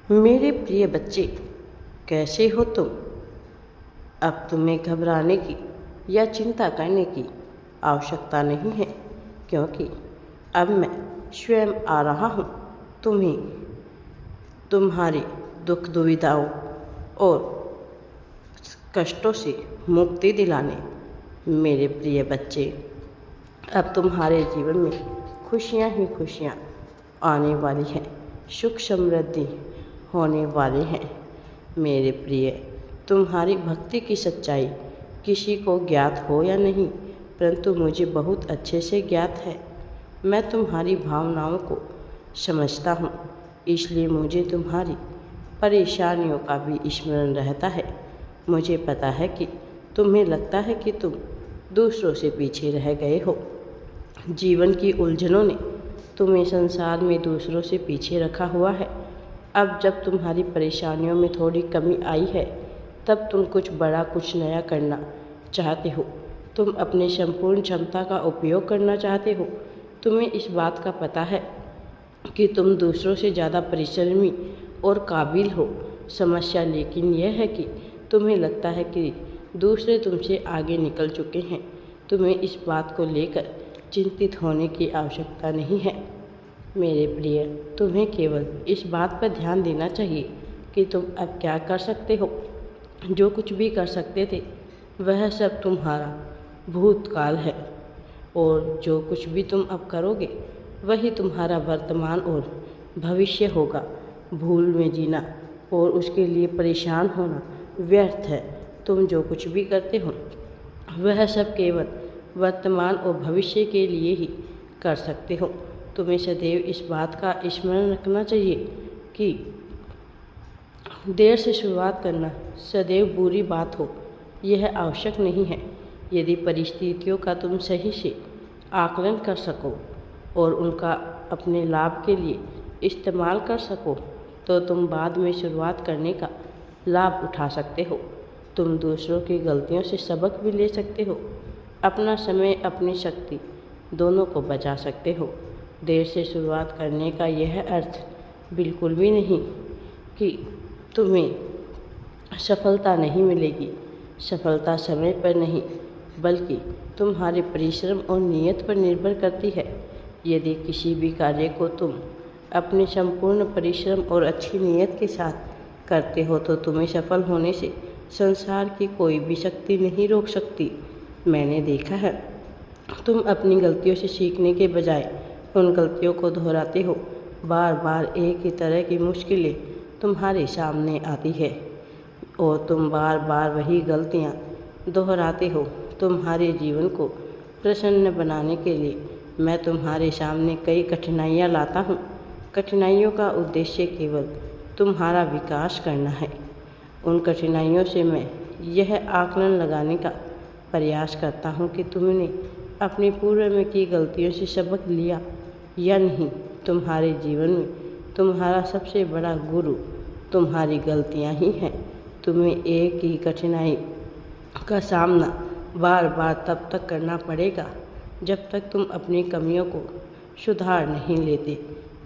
मेरे प्रिय बच्चे, कैसे हो तुम? अब तुम्हें घबराने की या चिंता करने की आवश्यकता नहीं है, क्योंकि अब मैं स्वयं आ रहा हूँ तुम्हें तुम्हारी दुख दुविधाओं और कष्टों से मुक्ति दिलाने। मेरे प्रिय बच्चे, अब तुम्हारे जीवन में खुशियाँ ही खुशियाँ आने वाली हैं, सुख समृद्धि होने वाले हैं। मेरे प्रिय, तुम्हारी भक्ति की सच्चाई किसी को ज्ञात हो या नहीं, परंतु मुझे बहुत अच्छे से ज्ञात है। मैं तुम्हारी भावनाओं को समझता हूँ, इसलिए मुझे तुम्हारी परेशानियों का भी स्मरण रहता है। मुझे पता है कि तुम्हें लगता है कि तुम दूसरों से पीछे रह गए हो। जीवन की उलझनों ने तुम्हें संसार में दूसरों से पीछे रखा हुआ है। अब जब तुम्हारी परेशानियों में थोड़ी कमी आई है, तब तुम कुछ बड़ा कुछ नया करना चाहते हो। तुम अपनी संपूर्ण क्षमता का उपयोग करना चाहते हो। तुम्हें इस बात का पता है कि तुम दूसरों से ज़्यादा परिश्रमी और काबिल हो। समस्या लेकिन यह है कि तुम्हें लगता है कि दूसरे तुमसे आगे निकल चुके हैं। तुम्हें इस बात को लेकर चिंतित होने की आवश्यकता नहीं है। मेरे प्रिय, तुम्हें केवल इस बात पर ध्यान देना चाहिए कि तुम अब क्या कर सकते हो। जो कुछ भी कर सकते थे वह सब तुम्हारा भूतकाल है, और जो कुछ भी तुम अब करोगे वही तुम्हारा वर्तमान और भविष्य होगा। भूल में जीना और उसके लिए परेशान होना व्यर्थ है। तुम जो कुछ भी करते हो वह सब केवल वर्तमान और भविष्य के लिए ही कर सकते हो। तुम्हें सदैव इस बात का स्मरण रखना चाहिए कि देर से शुरुआत करना सदैव बुरी बात हो, यह आवश्यक नहीं है। यदि परिस्थितियों का तुम सही से आकलन कर सको और उनका अपने लाभ के लिए इस्तेमाल कर सको, तो तुम बाद में शुरुआत करने का लाभ उठा सकते हो। तुम दूसरों की गलतियों से सबक भी ले सकते हो। अपना समय, अपनी शक्ति दोनों को बचा सकते हो। देर से शुरुआत करने का यह अर्थ बिल्कुल भी नहीं कि तुम्हें सफलता नहीं मिलेगी। सफलता समय पर नहीं, बल्कि तुम्हारे परिश्रम और नियत पर निर्भर करती है। यदि किसी भी कार्य को तुम अपने संपूर्ण परिश्रम और अच्छी नियत के साथ करते हो, तो तुम्हें सफल होने से संसार की कोई भी शक्ति नहीं रोक सकती। मैंने देखा है, तुम अपनी गलतियों से सीखने के बजाय उन गलतियों को दोहराते हो। बार बार एक ही तरह की मुश्किलें तुम्हारे सामने आती है और तुम बार बार वही गलतियाँ दोहराते हो। तुम्हारे जीवन को प्रसन्न बनाने के लिए मैं तुम्हारे सामने कई कठिनाइयाँ लाता हूँ। कठिनाइयों का उद्देश्य केवल तुम्हारा विकास करना है। उन कठिनाइयों से मैं यह आकलन लगाने का प्रयास करता हूँ कि तुमने अपनी पूर्व में की गलतियों से सबक लिया या नहीं। तुम्हारे जीवन में तुम्हारा सबसे बड़ा गुरु तुम्हारी गलतियाँ ही हैं। तुम्हें एक ही कठिनाई का सामना बार बार तब तक करना पड़ेगा जब तक तुम अपनी कमियों को सुधार नहीं लेते।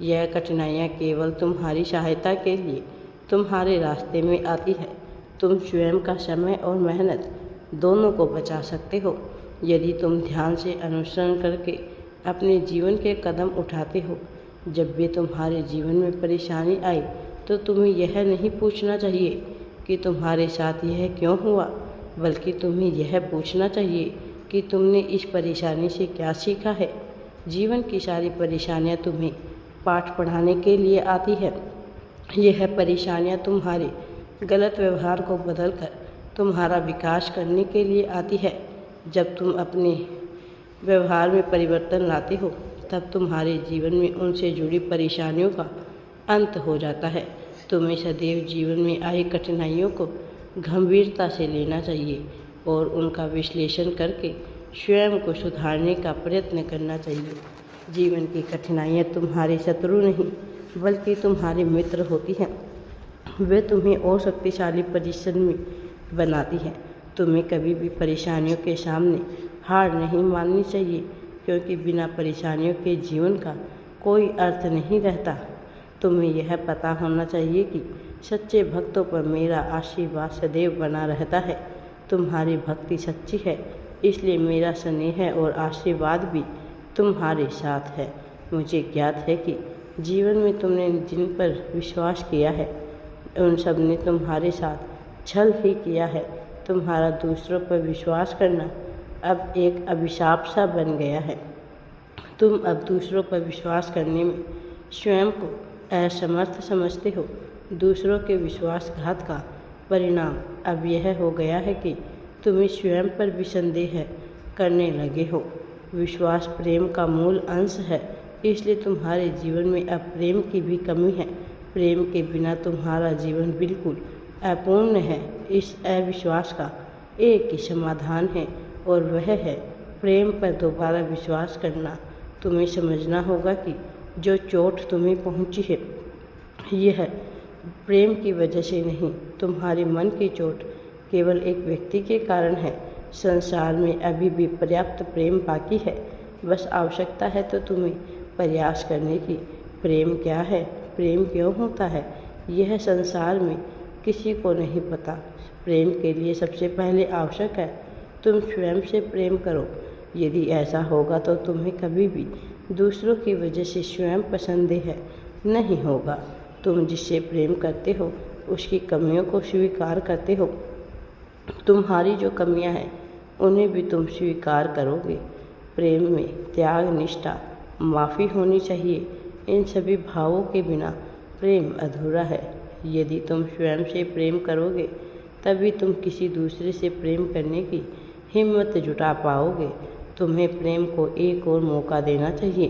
यह कठिनाइयाँ केवल तुम्हारी सहायता के लिए तुम्हारे रास्ते में आती है। तुम स्वयं का समय और मेहनत दोनों को बचा सकते हो। यदि तुम ध्यान से अनुसरण करके अपने जीवन के कदम उठाते हो, जब भी तुम्हारे जीवन में परेशानी आई तो तुम्हें यह नहीं पूछना चाहिए कि तुम्हारे साथ यह क्यों हुआ, बल्कि तुम्हें यह पूछना चाहिए कि तुमने इस परेशानी से क्या सीखा है। जीवन की सारी परेशानियां तुम्हें पाठ पढ़ाने के लिए आती है। यह परेशानियां तुम्हारे गलत व्यवहार को बदलकर तुम्हारा विकास करने के लिए आती है। जब तुम अपने व्यवहार में परिवर्तन लाते हो, तब तुम्हारे जीवन में उनसे जुड़ी परेशानियों का अंत हो जाता है। तुम्हें सदैव जीवन में आई कठिनाइयों को गंभीरता से लेना चाहिए और उनका विश्लेषण करके स्वयं को सुधारने का प्रयत्न करना चाहिए। जीवन की कठिनाइयाँ तुम्हारे शत्रु नहीं, बल्कि तुम्हारे मित्र होती हैं। वे तुम्हें और शक्तिशाली परिश्रमी बनाती हैं। तुम्हें कभी भी परेशानियों के सामने हार नहीं माननी चाहिए, क्योंकि बिना परेशानियों के जीवन का कोई अर्थ नहीं रहता। तुम्हें यह पता होना चाहिए कि सच्चे भक्तों पर मेरा आशीर्वाद सदैव बना रहता है। तुम्हारी भक्ति सच्ची है, इसलिए मेरा स्नेह और आशीर्वाद भी तुम्हारे साथ है। मुझे ज्ञात है कि जीवन में तुमने जिन पर विश्वास किया है उन सब ने तुम्हारे साथ छल ही किया है। तुम्हारा दूसरों पर विश्वास करना अब एक अभिशाप सा बन गया है। तुम अब दूसरों पर विश्वास करने में स्वयं को असमर्थ समझते हो। दूसरों के विश्वासघात का परिणाम अब यह हो गया है कि तुम्हें स्वयं पर भी संदेह करने लगे हो। विश्वास प्रेम का मूल अंश है, इसलिए तुम्हारे जीवन में अब प्रेम की भी कमी है। प्रेम के बिना तुम्हारा जीवन बिल्कुल अपूर्ण है। इस अविश्वास का एक ही समाधान है और वह है प्रेम पर दोबारा विश्वास करना। तुम्हें समझना होगा कि जो चोट तुम्हें पहुंची है यह प्रेम की वजह से नहीं, तुम्हारे मन की चोट केवल एक व्यक्ति के कारण है। संसार में अभी भी पर्याप्त प्रेम बाकी है, बस आवश्यकता है तो तुम्हें प्रयास करने की। प्रेम क्या है, प्रेम क्यों होता है, यह संसार में किसी को नहीं पता। प्रेम के लिए सबसे पहले आवश्यक है तुम स्वयं से प्रेम करो। यदि ऐसा होगा तो तुम्हें कभी भी दूसरों की वजह से स्वयं पर संदेह नहीं होगा। तुम जिससे प्रेम करते हो उसकी कमियों को स्वीकार करते हो। तुम्हारी जो कमियां हैं उन्हें भी तुम स्वीकार करोगे। प्रेम में त्याग, निष्ठा, माफ़ी होनी चाहिए। इन सभी भावों के बिना प्रेम अधूरा है। यदि तुम स्वयं से प्रेम करोगे तभी तुम किसी दूसरे से प्रेम करने की हिम्मत जुटा पाओगे। तुम्हें प्रेम को एक और मौका देना चाहिए।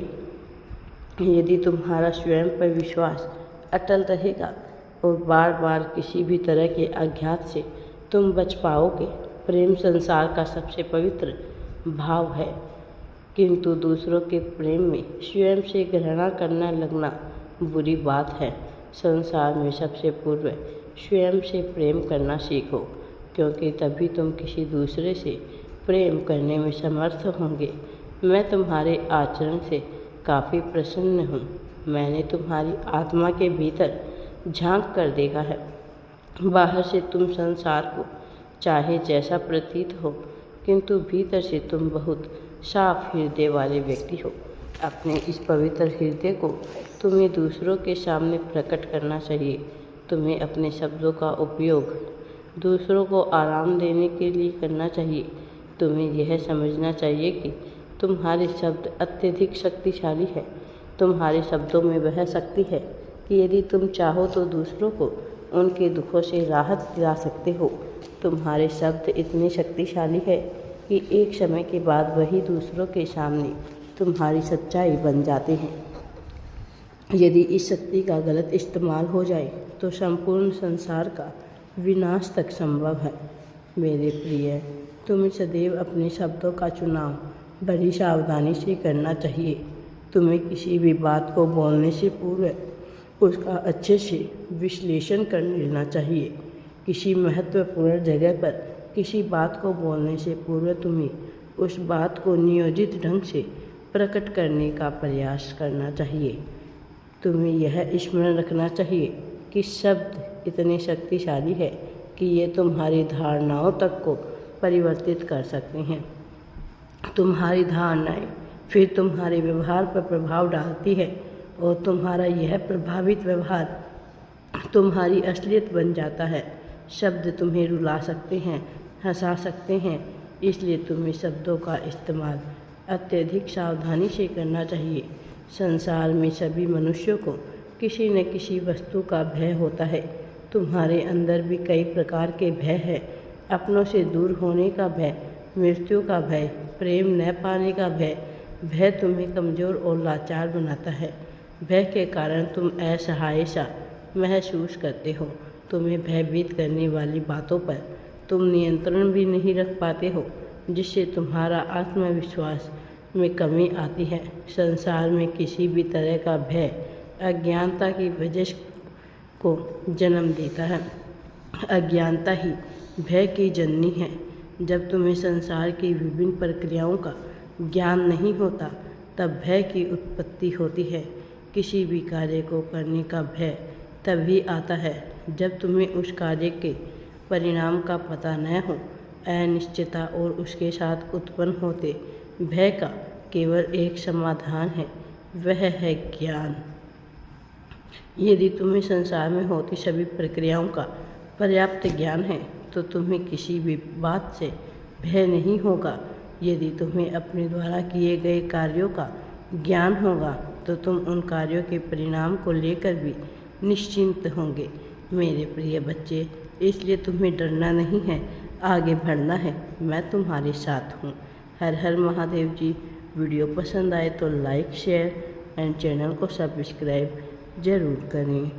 यदि तुम्हारा स्वयं पर विश्वास अटल रहेगा और बार बार किसी भी तरह के आघात से तुम बच पाओगे। प्रेम संसार का सबसे पवित्र भाव है, किंतु दूसरों के प्रेम में स्वयं से घृणा करना लगना बुरी बात है। संसार में सबसे पूर्व स्वयं से प्रेम करना सीखो, क्योंकि तभी तुम किसी दूसरे से प्रेम करने में समर्थ होंगे। मैं तुम्हारे आचरण से काफ़ी प्रसन्न हूँ। मैंने तुम्हारी आत्मा के भीतर झांक कर देखा है। बाहर से तुम संसार को चाहे जैसा प्रतीत हो, किंतु भीतर से तुम बहुत साफ हृदय वाले व्यक्ति हो। अपने इस पवित्र हृदय को तुम्हें दूसरों के सामने प्रकट करना चाहिए। तुम्हें अपने शब्दों का उपयोग दूसरों को आराम देने के लिए करना चाहिए। तुम्हें यह समझना चाहिए कि तुम्हारे शब्द अत्यधिक शक्तिशाली है। तुम्हारे शब्दों में वह शक्ति है कि यदि तुम चाहो तो दूसरों को उनके दुखों से राहत दिला सकते हो। तुम्हारे शब्द इतने शक्तिशाली है कि एक समय के बाद वही दूसरों के सामने तुम्हारी सच्चाई बन जाते हैं। यदि इस शक्ति का गलत इस्तेमाल हो जाए तो संपूर्ण संसार का विनाश तक संभव है। मेरे प्रिय, तुम्हें सदैव अपने शब्दों का चुनाव बड़ी सावधानी से करना चाहिए। तुम्हें किसी भी बात को बोलने से पूर्व उसका अच्छे से विश्लेषण कर लेना चाहिए। किसी महत्वपूर्ण जगह पर किसी बात को बोलने से पूर्व तुम्हें उस बात को नियोजित ढंग से प्रकट करने का प्रयास करना चाहिए। तुम्हें यह स्मरण रखना चाहिए कि शब्द इतने शक्तिशाली है कि ये तुम्हारी धारणाओं तक को परिवर्तित कर सकते हैं। तुम्हारी धारणाएं फिर तुम्हारे व्यवहार पर प्रभाव डालती है और तुम्हारा यह प्रभावित व्यवहार तुम्हारी असलियत बन जाता है। शब्द तुम्हें रुला सकते हैं, हंसा सकते हैं, इसलिए तुम्हें शब्दों का इस्तेमाल अत्यधिक सावधानी से करना चाहिए। संसार में सभी मनुष्यों को किसी न किसी वस्तु का भय होता है। तुम्हारे अंदर भी कई प्रकार के भय हैं। अपनों से दूर होने का भय, मृत्यु का भय, प्रेम न पाने का भय। भय तुम्हें कमज़ोर और लाचार बनाता है। भय के कारण तुम असहाय सा महसूस करते हो। तुम्हें भयभीत करने वाली बातों पर तुम नियंत्रण भी नहीं रख पाते हो, जिससे तुम्हारा आत्मविश्वास में कमी आती है। संसार में किसी भी तरह का भय अज्ञानता की वजह को जन्म देता है। अज्ञानता ही भय की जननी है। जब तुम्हें संसार की विभिन्न प्रक्रियाओं का ज्ञान नहीं होता तब भय की उत्पत्ति होती है। किसी भी कार्य को करने का भय तभी आता है जब तुम्हें उस कार्य के परिणाम का पता न हो। अनिश्चितता और उसके साथ उत्पन्न होते भय का केवल एक समाधान है, वह है ज्ञान। यदि तुम्हें संसार में होती सभी प्रक्रियाओं का पर्याप्त ज्ञान है तो तुम्हें किसी भी बात से भय नहीं होगा। यदि तुम्हें अपने द्वारा किए गए कार्यों का ज्ञान होगा तो तुम उन कार्यों के परिणाम को लेकर भी निश्चिंत होंगे। मेरे प्रिय बच्चे, इसलिए तुम्हें डरना नहीं है, आगे बढ़ना है। मैं तुम्हारे साथ हूँ। हर हर महादेव जी। वीडियो पसंद आए तो लाइक, शेयर एंड चैनल को सब्सक्राइब ज़रूर करें।